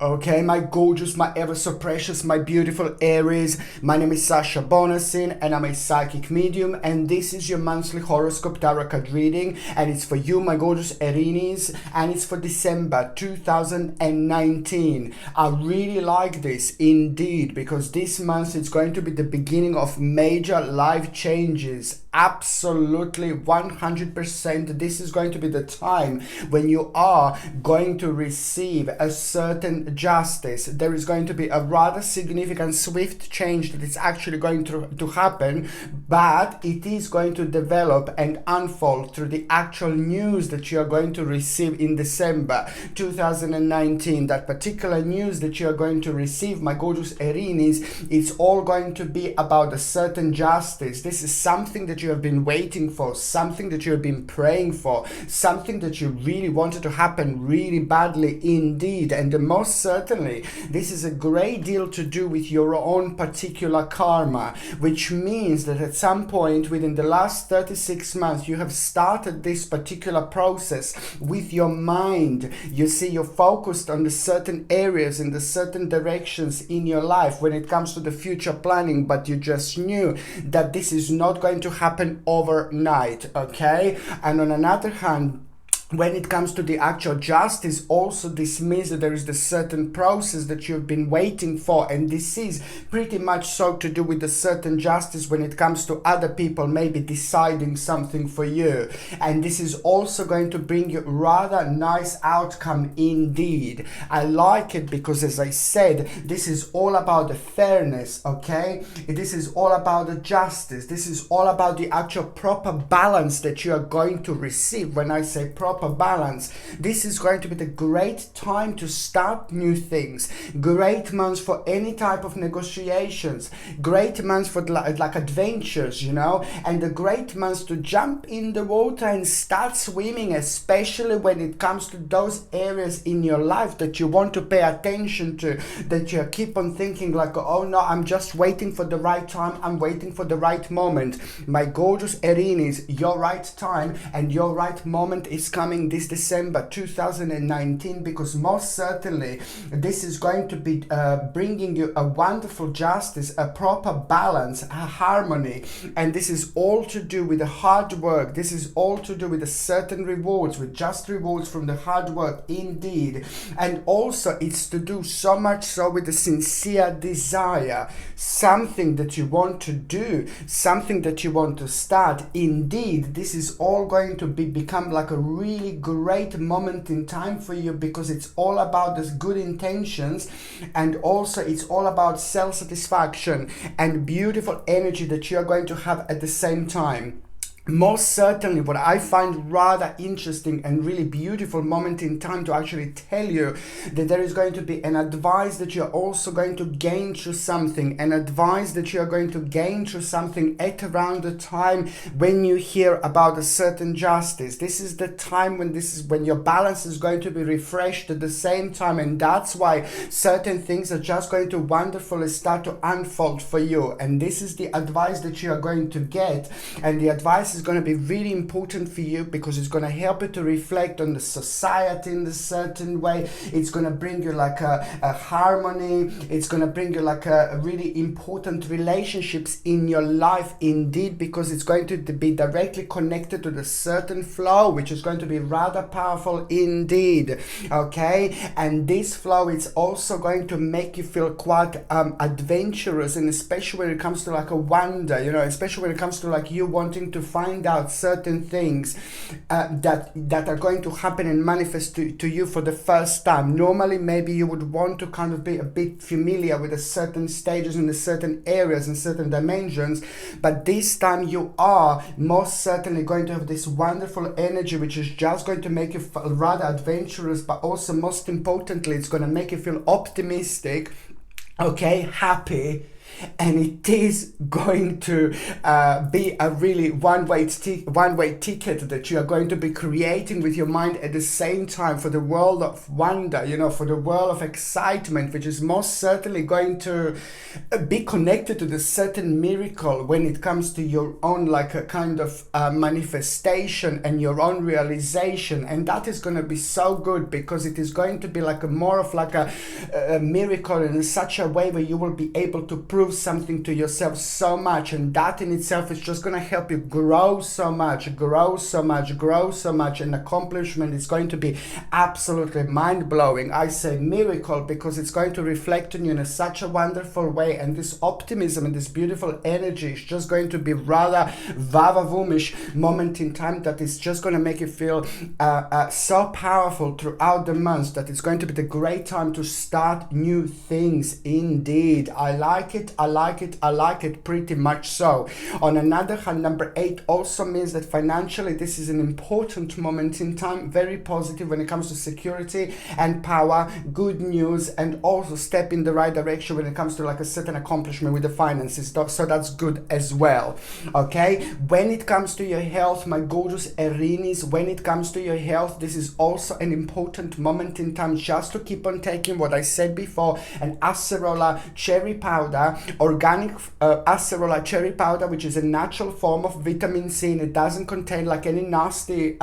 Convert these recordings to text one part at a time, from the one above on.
Okay, my gorgeous, my ever so precious, my beautiful Aries. My name is Sasha Bonasin and I'm a psychic medium, and this is your monthly horoscope tarot card reading, and it's for you, my gorgeous Aries, and it's for December 2019. I really like this indeed, because this month it's going to be the beginning of major life changes. Absolutely 100%. This is going to be the time when you are going to receive a certain justice. There is going to be a rather significant swift change that is actually going to happen, but it is going to develop and unfold through the actual news that you are going to receive in December 2019. That particular news that you are going to receive, my gorgeous Aries, it's all going to be about a certain justice. This is something that you have been waiting for, something that you have been praying for, something that you really wanted to happen really badly indeed. And most certainly this is a great deal to do with your own particular karma, which means that at some point within the last 36 months you have started this particular process with your mind. You see, you're focused on the certain areas and the certain directions in your life when it comes to the future planning, but you just knew that this is not going to happen overnight, okay? And on another hand, when it comes to the actual justice, also this means that there is the certain process that you've been waiting for, and this is pretty much so to do with the certain justice when it comes to other people maybe deciding something for you. And this is also going to bring you rather nice outcome indeed. I like it because, as I said, this is all about the fairness, okay? This is all about the justice. This is all about the actual proper balance that you are going to receive. When I say proper balance, this is going to be the great time to start new things, great months for any type of negotiations, great months for like adventures, you know, and the great months to jump in the water and start swimming, especially when it comes to those areas in your life that you want to pay attention to, that you keep on thinking like, oh no, I'm just waiting for the right time, I'm waiting for the right moment. My gorgeous Aries, your right time and your right moment is coming this December 2019, because most certainly this is going to be bringing you a wonderful justice, a proper balance, a harmony, and this is all to do with the hard work. This is all to do with a certain rewards, with just rewards from the hard work indeed. And also it's to do so much so with the sincere desire, something that you want to do, something that you want to start. Indeed, this is all going to become like a really great moment in time for you, because it's all about these good intentions, and also it's all about self-satisfaction and beautiful energy that you're going to have at the same time. Most certainly, what I find rather interesting and really beautiful moment in time to actually tell you that there is going to be an advice that you're also going to gain through something, an advice that you're going to gain through something at around the time when you hear about a certain justice. This is the time when your balance is going to be refreshed at the same time, and that's why certain things are just going to wonderfully start to unfold for you. And this is the advice that you are going to get, and the advice is going to be really important for you because it's going to help you to reflect on the society in a certain way. It's going to bring you like a harmony. It's going to bring you like a really important relationships in your life indeed, because it's going to be directly connected to the certain flow, which is going to be rather powerful indeed, okay? And this flow is also going to make you feel quite adventurous, and especially when it comes to like a wonder, you know, especially when it comes to like you wanting to find out certain things that are going to happen and manifest to you for the first time. Normally maybe you would want to kind of be a bit familiar with the certain stages in the certain areas and certain dimensions, but this time you are most certainly going to have this wonderful energy which is just going to make you feel rather adventurous, but also most importantly it's going to make you feel optimistic, okay, happy, and it is going to be a really one-way ticket that you are going to be creating with your mind at the same time for the world of wonder, you know, for the world of excitement, which is most certainly going to be connected to the certain miracle when it comes to your own, like a kind of manifestation and your own realization. And that is going to be so good, because it is going to be like a more of like a miracle in such a way where you will be able to prove something to yourself so much, and that in itself is just going to help you grow so much, and accomplishment is going to be absolutely mind-blowing. I say miracle because it's going to reflect on you in such a wonderful way, and this optimism and this beautiful energy is just going to be rather vavavoomish moment in time that is just going to make you feel so powerful throughout the months, that it's going to be the great time to start new things. Indeed, I like it pretty much so. On another hand, number 8 also means that financially this is an important moment in time, very positive when it comes to security and power, good news, and also step in the right direction when it comes to like a certain accomplishment with the finances, so that's good as well. Okay, when it comes to your health, my gorgeous Aries, when it comes to your health, this is also an important moment in time just to keep on taking what I said before, an acerola cherry powder, organic acerola cherry powder, which is a natural form of vitamin C, and it doesn't contain like any nasty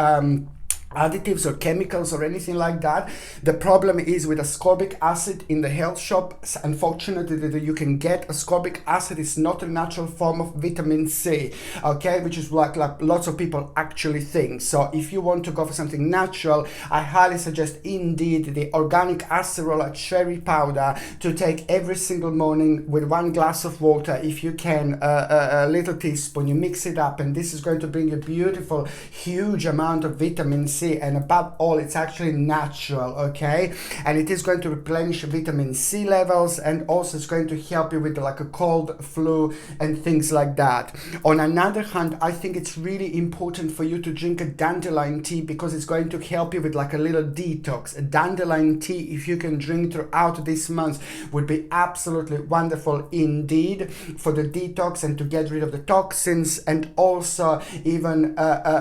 additives or chemicals or anything like that. The problem is with ascorbic acid in the health shop, unfortunately, that you can get ascorbic acid is not a natural form of vitamin C, okay, which is like lots of people actually think. So if you want to go for something natural, I highly suggest indeed the organic acerola cherry powder to take every single morning with 1 glass of water, if you can, a little teaspoon. You mix it up, and this is going to bring a beautiful huge amount of vitamin C, and above all, it's actually natural, okay, and it is going to replenish vitamin C levels, and also it's going to help you with like a cold, flu, and things like that. On another hand, I think it's really important for you to drink a dandelion tea, because it's going to help you with like a little detox. A dandelion tea, if you can drink throughout this month, would be absolutely wonderful indeed for the detox and to get rid of the toxins, and also even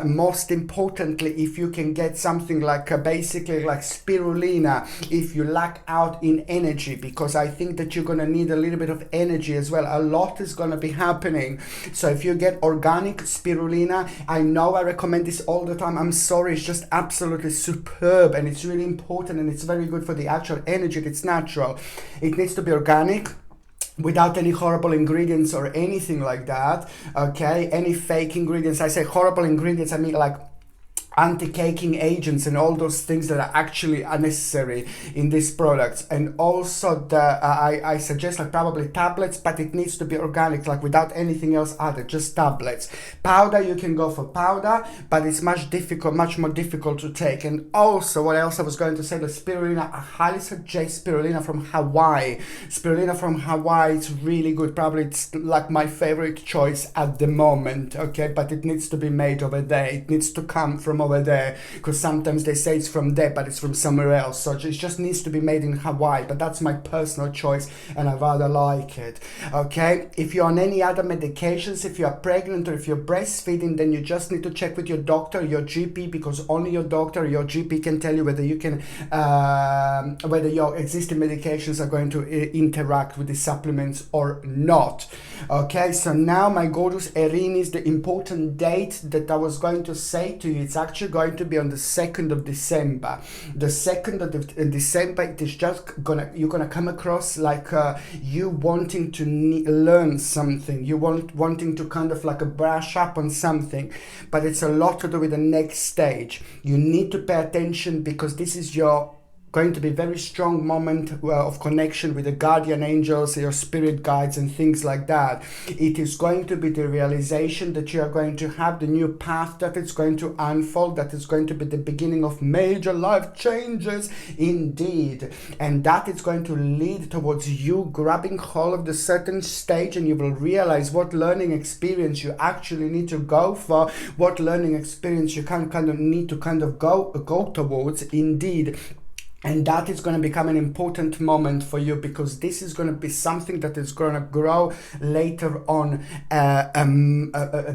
most importantly, if you can get something like basically like spirulina if you lack out in energy, because I think that you're going to need a little bit of energy as well. A lot is going to be happening. So if you get organic spirulina, I know I recommend this all the time, I'm sorry, it's just absolutely superb, and it's really important, and it's very good for the actual energy. It's natural, it needs to be organic, without any horrible ingredients or anything like that, okay, any fake ingredients. I say horrible ingredients, I mean like anti-caking agents and all those things that are actually unnecessary in these products. And also I suggest like probably tablets, but it needs to be organic, like without anything else added, just tablets. Powder, you can go for powder, but it's much more difficult to take. And also, what else I was going to say, the spirulina, I highly suggest spirulina from Hawaii. Spirulina from Hawaii, it's really good. Probably it's like my favorite choice at the moment, okay, but it needs to be made over there. It needs to come from over there, because sometimes they say it's from there, but it's from somewhere else. So it just needs to be made in Hawaii, but that's my personal choice, and I rather like it, okay. If you're on any other medications, if you are pregnant or if you're breastfeeding, then you just need to check with your doctor, your GP, because only your doctor or your GP can tell you whether you can whether your existing medications are going to interact with the supplements or not, okay. So now, my gorgeous Aries, the important date that I was going to say to you, it's actually going to be on the 2nd of December. The 2nd of December, it is just you're gonna come across like you wanting to learn something, you wanting to kind of like brush up on something, but it's a lot to do with the next stage. You need to pay attention, because this is your going to be very strong moment of connection with the guardian angels, your spirit guides, and things like that. It is going to be the realization that you are going to have the new path that is going to unfold, that is going to be the beginning of major life changes indeed, and that is going to lead towards you grabbing hold of the certain stage, and you will realize what learning experience you actually need to go for, what learning experience you kind of need to go towards indeed. And that is going to become an important moment for you, because this is going to be something that is going to grow later on,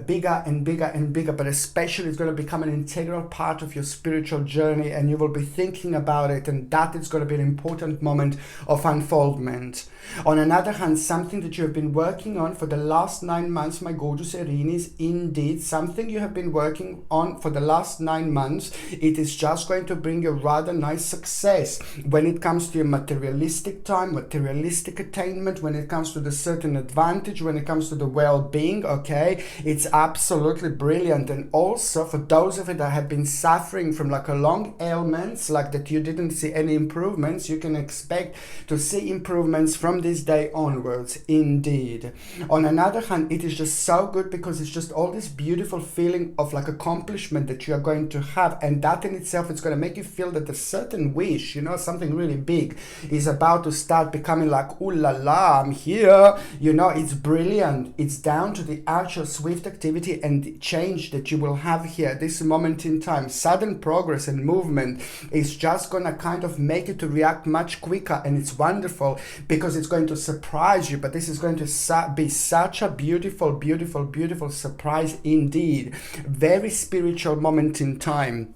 bigger and bigger and bigger, but especially it's going to become an integral part of your spiritual journey, and you will be thinking about it, and that is going to be an important moment of unfoldment. On another hand, something that you have been working on for the last 9 months, my gorgeous Aries, indeed, something you have been working on for the last 9 months, it is just going to bring you rather nice success when it comes to your materialistic time, materialistic attainment, when it comes to the certain advantage, when it comes to the well-being, okay? It's absolutely brilliant. And also for those of you that have been suffering from like a long ailments, like that you didn't see any improvements, you can expect to see improvements from this day onwards, indeed. On another hand, it is just so good because it's just all this beautiful feeling of like accomplishment that you are going to have, and that in itself is going to make you feel that a certain wish, you know, something really big is about to start becoming like, ooh la la, I'm here. You know, it's brilliant. It's down to the actual swift activity and change that you will have here at this moment in time. Sudden progress and movement is just gonna kind of make you to react much quicker, and it's wonderful because it's going to surprise you. But this is going to be such a beautiful, beautiful, beautiful surprise indeed. Very spiritual moment in time.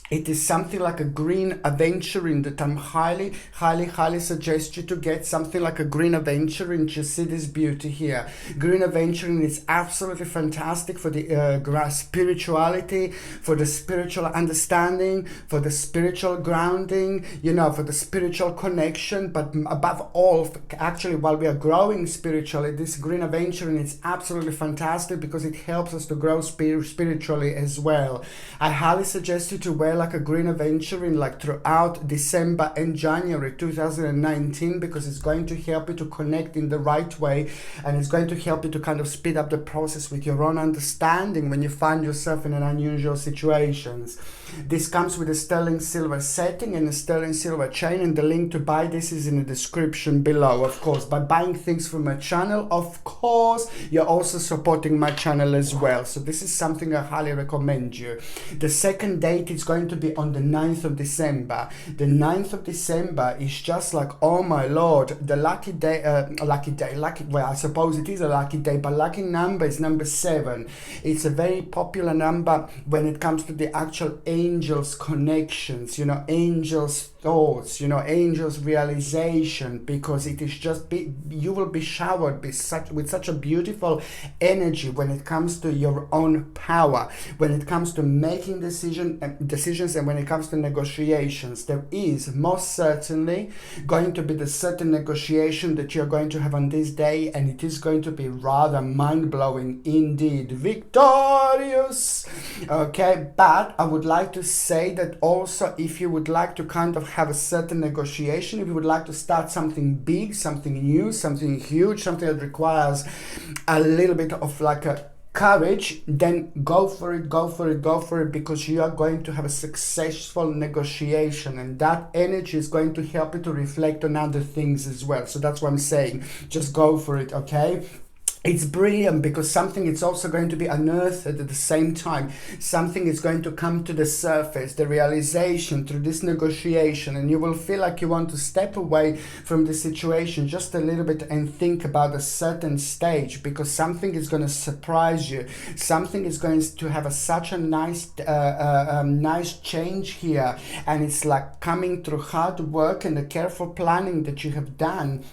It is something like a green aventuring that I'm highly, highly, highly suggest you to get something like a green aventuring. Just see this beauty here. Green aventuring is absolutely fantastic for the spirituality, for the spiritual understanding, for the spiritual grounding, you know, for the spiritual connection. But above all, actually, while we are growing spiritually, this green aventuring is absolutely fantastic because it helps us to grow spiritually as well. I highly suggest you to wear like a green aventuring like throughout December and January 2019, because it's going to help you to connect in the right way, and it's going to help you to kind of speed up the process with your own understanding when you find yourself in an unusual situations. This comes with a sterling silver setting and a sterling silver chain, and the link to buy this is in the description below. Of course, by buying things from my channel, of course, you're also supporting my channel as well. So this is something I highly recommend you. The second date is going to be on the 9th of December. The 9th of December is just like, oh my lord, the lucky day, well, I suppose it is a lucky day, but lucky number is number 7. It's a very popular number when it comes to the actual angels connections, you know, angels thoughts, you know, angels realization, because it is just you will be showered with such a beautiful energy when it comes to your own power, when it comes to making decisions, and when it comes to negotiations. There is most certainly going to be the certain negotiation that you're going to have on this day, and it is going to be rather mind-blowing indeed. Victorious! Okay, but I would like to say that also, if you would like to kind of have a certain negotiation, if you would like to start something big, something new, something huge, something that requires a little bit of like a courage, then go for it, go for it, go for it, because you are going to have a successful negotiation, and that energy is going to help you to reflect on other things as well. So that's what I'm saying. Just go for it, okay? It's brilliant because something is also going to be unearthed at the same time. Something is going to come to the surface, the realization through this negotiation, and you will feel like you want to step away from the situation just a little bit and think about a certain stage, because something is going to surprise you. Something is going to have such a nice nice change here, and it's like coming through hard work and the careful planning that you have done,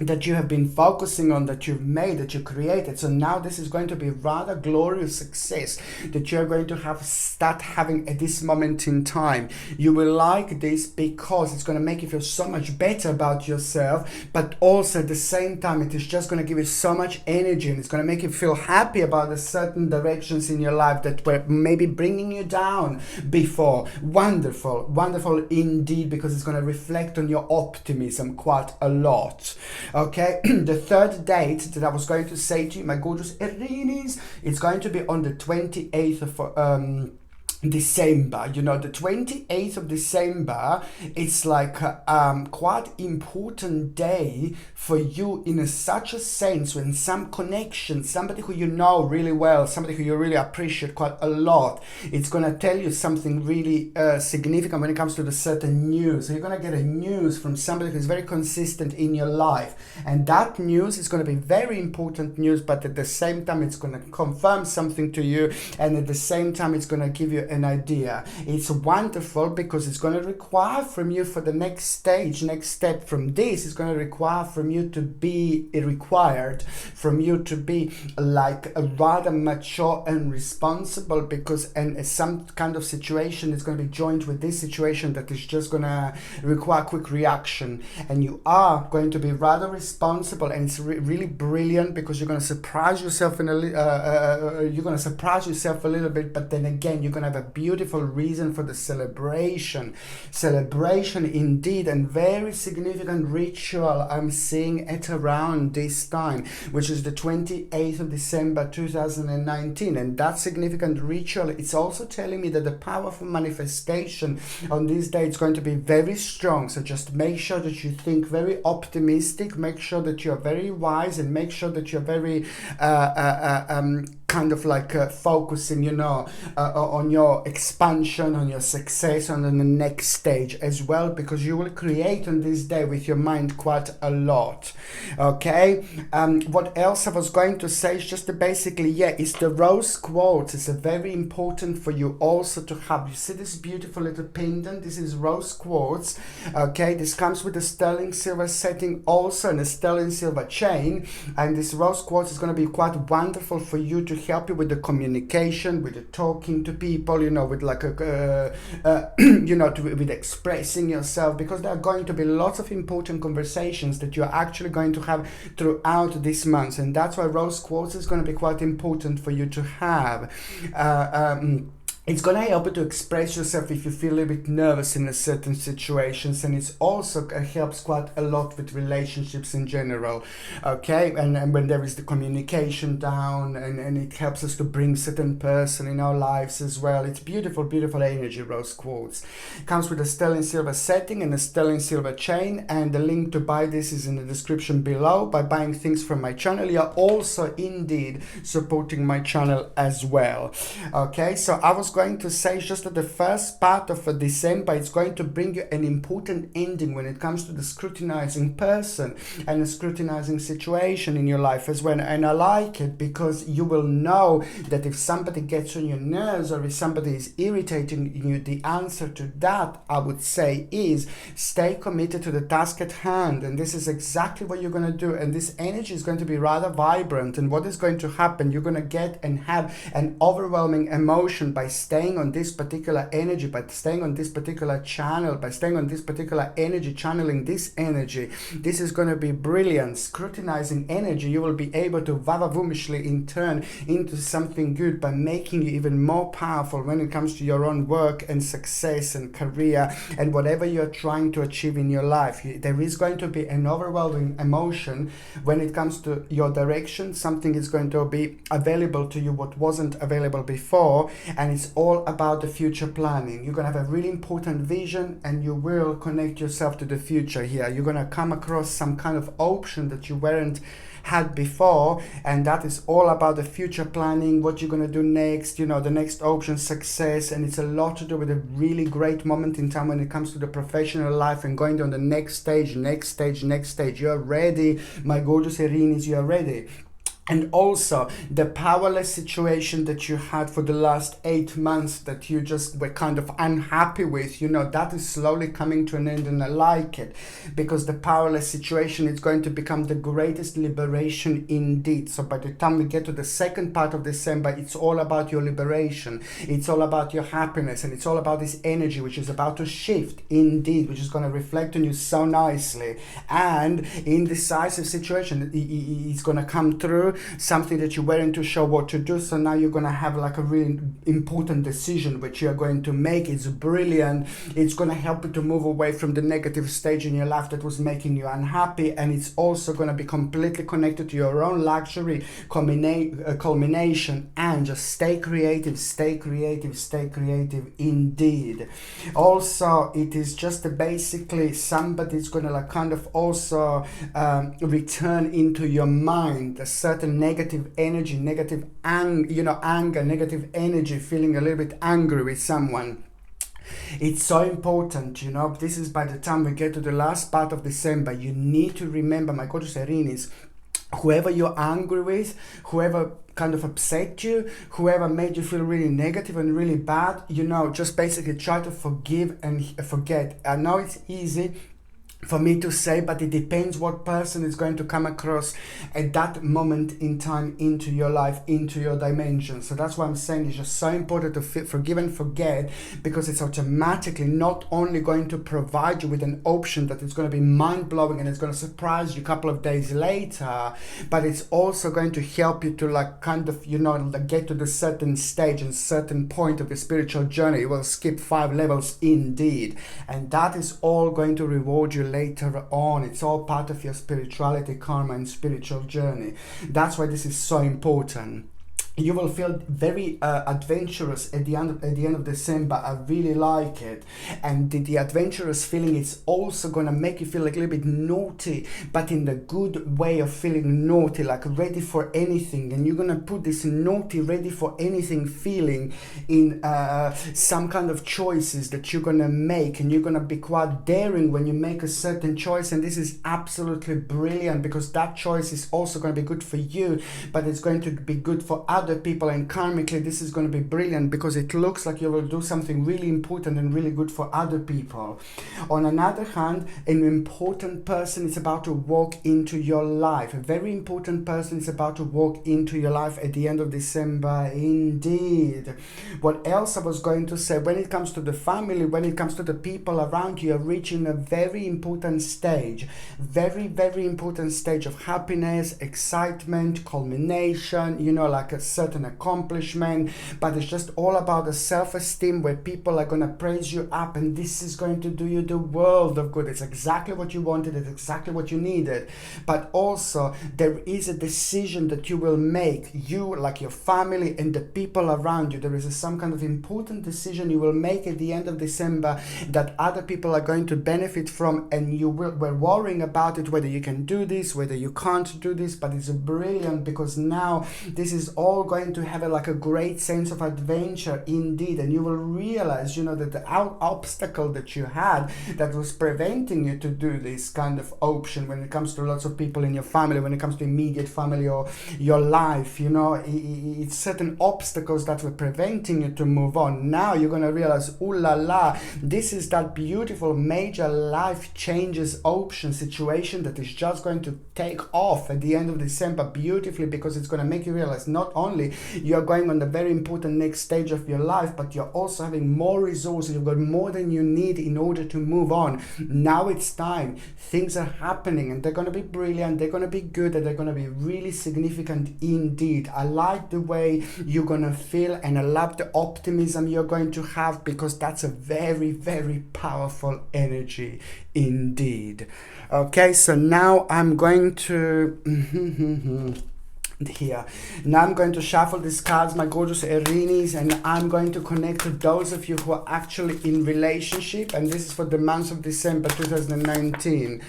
that you have been focusing on, that you've made, that you created. So now this is going to be rather glorious success that you're going to start having at this moment in time. You will like this because it's going to make you feel so much better about yourself, but also at the same time it is just going to give you so much energy, and it's going to make you feel happy about the certain directions in your life that were maybe bringing you down before. Wonderful, wonderful indeed, because it's going to reflect on your optimism quite a lot. Okay, the third date that I was going to say to you, my gorgeous Aries, it's going to be on the 28th December, you know, the 28th of December, it's like quite important day for you in such a sense, when some connection, somebody who you know really well, somebody who you really appreciate quite a lot, it's going to tell you something really significant when it comes to the certain news. So you're going to get a news from somebody who's very consistent in your life, and that news is going to be very important news, but at the same time it's going to confirm something to you, and at the same time it's going to give you an idea. It's wonderful because it's going to require from you for the next stage, next step from this is going to require from you to be like a rather mature and responsible, because and some kind of situation is going to be joined with this situation that is just going to require quick reaction, and you are going to be rather responsible, and it's really brilliant because you're going to surprise yourself you're going to surprise yourself a little bit, but then again you're going to have a beautiful reason for the celebration indeed, and very significant ritual I'm seeing at around this time, which is the 28th of December 2019. And that significant ritual, it's also telling me that the powerful manifestation on this day is going to be very strong. So just make sure that you think very optimistic, make sure that you're very wise, and make sure that you're very kind of like focusing, you know, on your expansion, on your success, on the next stage as well, because you will create on this day with your mind quite a lot. Okay, what else I was going to say is just basically, yeah, it's the rose quartz. It's a very important for you also to have. You see this beautiful little pendant? This is rose quartz. Okay, this comes with a sterling silver setting also, and a sterling silver chain, and this rose quartz is going to be quite wonderful for you to help you with the communication, with the talking to people, you know, with like you know, with expressing yourself, because there are going to be lots of important conversations that you're actually going to have throughout this month, and that's why rose quartz is going to be quite important for you to have. It's going to help you to express yourself if you feel a little bit nervous in a certain situations, and it's also helps quite a lot with relationships in general. Okay, and when there is the communication down, and it helps us to bring certain person in our lives as well. It's beautiful, beautiful energy, rose quartz. Comes with a sterling silver setting and a sterling silver chain, and the link to buy this is in the description below. By buying things from my channel, you're also indeed supporting my channel as well. Okay, so I was going to say just that the first part of December is going to bring you an important ending when it comes to the scrutinizing person and the scrutinizing situation in your life as well. And I like it because you will know that if somebody gets on your nerves or if somebody is irritating you, the answer to that, I would say, is stay committed to the task at hand. And this is exactly what you're going to do. And this energy is going to be rather vibrant. And what is going to happen, you're going to get and have an overwhelming emotion by staying on this particular energy, by staying on this particular channel, by staying on this particular energy, channeling this energy. This is going to be brilliant. Scrutinizing energy, you will be able to vavavumishly in turn into something good by making you even more powerful when it comes to your own work and success and career and whatever you're trying to achieve in your life. There is going to be an overwhelming emotion when it comes to your direction. Something is going to be available to you what wasn't available before, and it's all about the future planning. You're going to have a really important vision, and you will connect yourself to the future here. You're going to come across some kind of option that you weren't had before, and that is all about the future planning, what you're going to do next, you know, the next option, success. And it's a lot to do with a really great moment in time when it comes to the professional life and going on the next stage. You're ready, my gorgeous Irenes, you're ready. And also the powerless situation that you had for the last 8 months that you just were kind of unhappy with, you know, that is slowly coming to an end, and I like it because the powerless situation is going to become the greatest liberation indeed. So by the time we get to the second part of December, it's all about your liberation. It's all about your happiness, and it's all about this energy which is about to shift indeed, which is going to reflect on you so nicely. And indecisive situation, it's going to come through. something that you weren't too sure what to do. So now you're going to have like a really important decision which you're going to make. It's brilliant. It's going to help you to move away from the negative stage in your life that was making you unhappy, and it's also going to be completely connected to your own luxury culmination. And just stay creative, stay creative, stay creative indeed. Also, it is just basically somebody's going to like kind of also return into your mind a certain negative energy, negative anger, negative energy, feeling a little bit angry with someone. It's so important, this is by the time we get to the last part of December. You need to remember, my gorgeous Aries, whoever you're angry with, whoever kind of upset you, whoever made you feel really negative and really bad, just basically try to forgive and forget. I know it's easy for me to say, but it depends what person is going to come across at that moment in time into your life, into your dimension. So that's why I'm saying it's just so important to forgive and forget, because it's automatically not only going to provide you with an option that is going to be mind-blowing and it's going to surprise you a couple of days later, but it's also going to help you to like kind of get to the certain stage and certain point of the spiritual journey. You will skip 5 levels indeed, and that is all going to reward you later on. It's all part of your spirituality, karma, and spiritual journey. That's why this is so important. You will feel very adventurous at the end of December. I really like it. And the adventurous feeling is also going to make you feel like a little bit naughty, but in the good way of feeling naughty, like ready for anything. And you're going to put this naughty, ready for anything feeling in some kind of choices that you're going to make. And you're going to be quite daring when you make a certain choice. And this is absolutely brilliant, because that choice is also going to be good for you, but it's going to be good for other people, and karmically this is going to be brilliant because it looks like you will do something really important and really good for other people. On another hand, an important person is about to walk into your life. A very important person is about to walk into your life at the end of December indeed. What else I was going to say, when it comes to the family, when it comes to the people around you, you're reaching a very important stage, very, very important stage of happiness, excitement, culmination, like a certain accomplishment. But it's just all about the self-esteem, where people are going to praise you up, and this is going to do you the world of good. It's exactly what you wanted, it's exactly what you needed. But also there is a decision that you will make, you, like your family and the people around you. There is some kind of important decision you will make at the end of December that other people are going to benefit from, and we're worrying about it, whether you can do this, whether you can't do this. But it's brilliant, because now this is all going to have a great sense of adventure indeed, and you will realize that the obstacle that you had that was preventing you to do this kind of option, when it comes to lots of people in your family, when it comes to immediate family or your life, it's certain obstacles that were preventing you to move on. Now you're going to realize, ooh la la, this is that beautiful major life changes option situation that is just going to take off at the end of December beautifully, because it's going to make you realize not only you're going on the very important next stage of your life, but you're also having more resources. You've got more than you need in order to move on. Now it's time. Things are happening, and they're going to be brilliant, they're going to be good, and they're going to be really significant indeed. I like the way you're going to feel, and I love the optimism you're going to have, because that's a very, very powerful energy indeed. Okay, so now I'm going to here. Now I'm going to shuffle these cards, my gorgeous Aries, and I'm going to connect to those of you who are actually in relationship, and this is for the month of December 2019.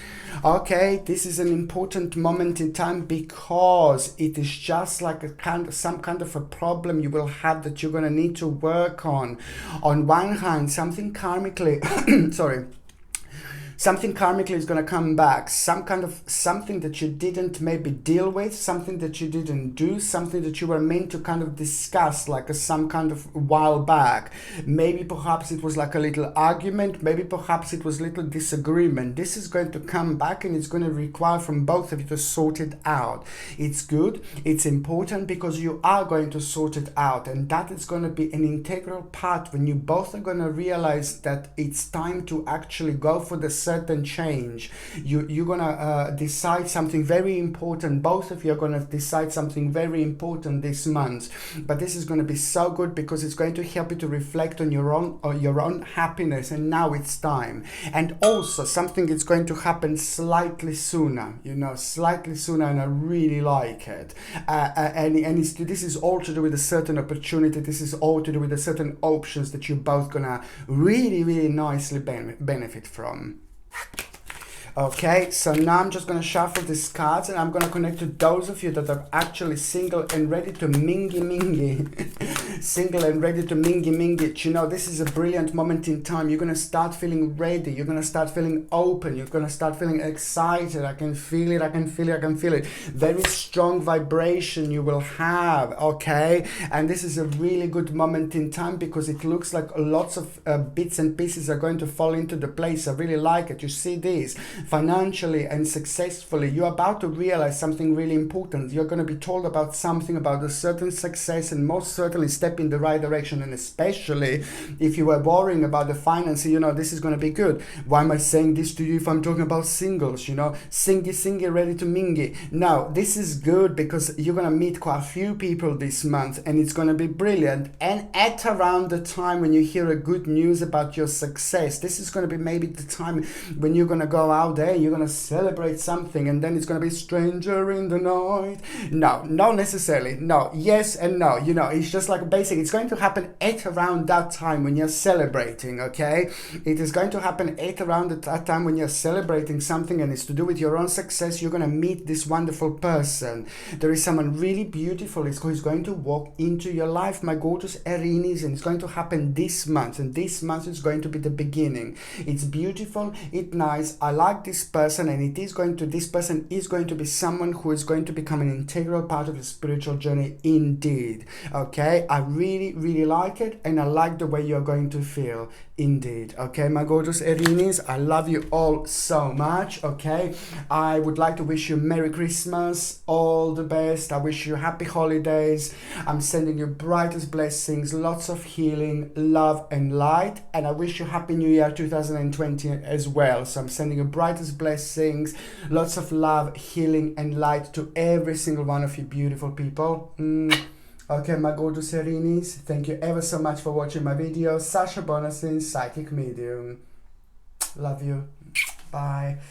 Okay, this is an important moment in time, because it is just like some kind of a problem you will have that you're going to need to work on. On one hand, something karmically something karmically is going to come back, something that you didn't maybe deal with, something that you didn't do, something that you were meant to kind of discuss some kind of while back. Maybe perhaps it was like a little argument, maybe perhaps it was a little disagreement. This is going to come back, and it's going to require from both of you to sort it out. It's good, it's important, because you are going to sort it out, and that is going to be an integral part when you both are going to realize that it's time to actually go for the certain change. You're gonna decide something very important. Both of you are gonna decide something very important this month. But this is gonna be so good because it's going to help you to reflect on your own happiness. And now it's time. And also something is going to happen slightly sooner. You know, slightly sooner, and I really like it. This is all to do with a certain opportunity. This is all to do with a certain options that you're both gonna really, really nicely benefit from. Okay, so now I'm just going to shuffle these cards, and I'm going to connect to those of you that are actually single and ready to mingy. Single and ready to mingy. You know, this is a brilliant moment in time. You're going to start feeling ready. You're going to start feeling open. You're going to start feeling excited. I can feel it. I can feel it. I can feel it. Very strong vibration you will have, okay? And this is a really good moment in time because it looks like lots of bits and pieces are going to fall into the place. I really like it. You see this? Financially and successfully, you're about to realize something really important. You're going to be told about something, about a certain success, and most certainly step in the right direction. And especially if you were worrying about the finances, you know, this is going to be good. Why am I saying this to you if I'm talking about singles? You know, singy, ready to mingy. Now, this is good because you're going to meet quite a few people this month, and it's going to be brilliant. And at around the time when you hear a good news about your success, this is going to be maybe the time when you're going to go out there, you're going to celebrate something, and then it's going to be stranger in the night. No, not necessarily. No, yes and no. You know, it's just like basic. It's going to happen at around that time when you're celebrating, okay? It is going to happen at around that time when you're celebrating something, and it's to do with your own success. You're going to meet this wonderful person. There is someone really beautiful who's going to walk into your life, my gorgeous Aries, and it's going to happen this month, and this month is going to be the beginning. It's beautiful, it's nice. I like this person, and this person is going to be someone who is going to become an integral part of the spiritual journey indeed. Okay, I really, really like it, and I like the way you're going to feel indeed. Okay, my gorgeous Aries, I love you all so much. Okay, I would like to wish you Merry Christmas, all the best. I wish you happy holidays. I'm sending you brightest blessings, lots of healing, love and light, and I wish you Happy New Year 2020 as well. So I'm sending you brightest blessings, lots of love, healing and light to every single one of you beautiful people. Okay, my gorgeous Aries, thank you ever so much for watching my video. Sasha Bonasin, Psychic Medium. Love you. Bye.